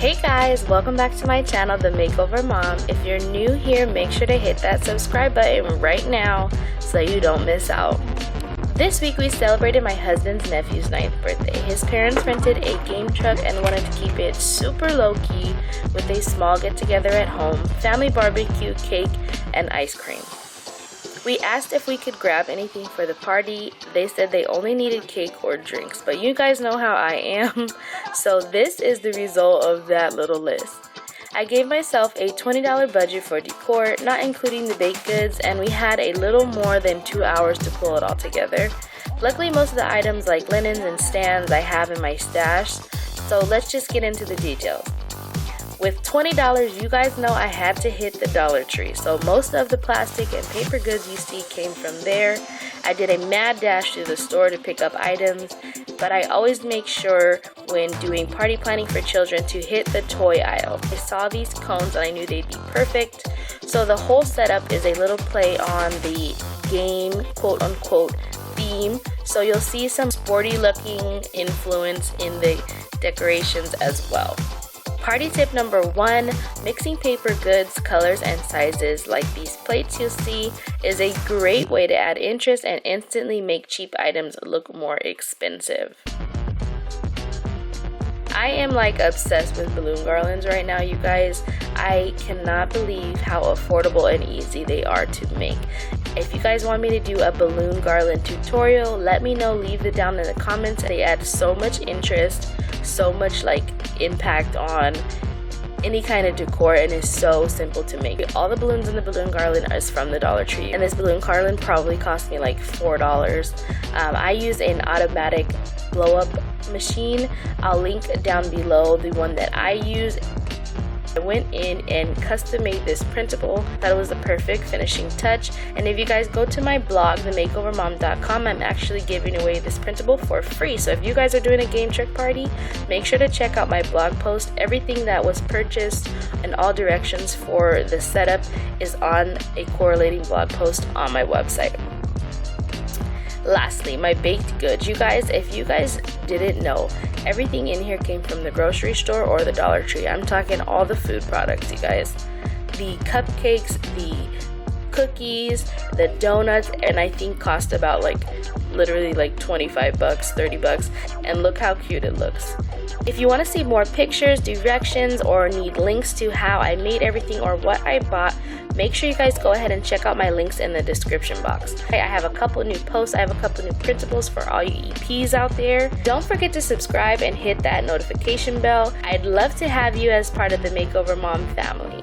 Hey guys, welcome back to my channel, The Makeover Mom. If you're new here, make sure to hit that subscribe button right now so you don't miss out. This week we celebrated my husband's nephew's 9th birthday. His parents rented a game truck and wanted to keep it super low-key with a small get-together at home, family barbecue, cake, and ice cream. We asked if we could grab anything for the party. They said they only needed cake or drinks, but you guys know how I am, so this is the result of that little list. I gave myself a $20 budget for decor, not including the baked goods, and we had a little more than 2 hours to pull it all together. Luckily, most of the items like linens and stands I have in my stash, so let's just get into the details. With $20, you guys know I had to hit the Dollar Tree, so most of the plastic and paper goods you see came from there. I did a mad dash to the store to pick up items, but I always make sure when doing party planning for children to hit the toy aisle. I saw these cones and I knew they'd be perfect, so the whole setup is a little play on the game quote-unquote theme, so you'll see some sporty looking influence in the decorations as well. Party tip number 1, mixing paper goods, colors, and sizes like these plates you'll see is a great way to add interest and instantly make cheap items look more expensive. I am like obsessed with balloon garlands right now, you guys. I cannot believe how affordable and easy they are to make. If you guys want me to do a balloon garland tutorial, let me know, leave it down in the comments. They add so much interest, so much like impact on any kind of decor, and it's so simple to make. All the balloons in the balloon garland is from the Dollar Tree, and this balloon garland probably cost me like $4. I use an automatic blow up machine. I'll link down below the one that I use. I went in and custom made this printable. That was the perfect finishing touch. And if you guys go to my blog, themakeovermom.com, I'm actually giving away this printable for free. So if you guys are doing a game trick party, make sure to check out my blog post. Everything that was purchased and all directions for the setup is on a correlating blog post on my website. Lastly, my baked goods. You guys, if you guys didn't know, everything in here came from the grocery store or the Dollar Tree. I'm talking all the food products, you guys. The cupcakes, the cookies, the donuts, and I think cost about like literally like 25 bucks, 30 bucks, and look how cute it looks. If you want to see more pictures, directions, or need links to how I made everything or what I bought, make sure you guys go ahead and check out my links in the description box. I have a couple new posts, I have a couple new printables for all you EPs out there. Don't forget to subscribe and hit that notification bell. I'd love to have you as part of the Makeover Mom family.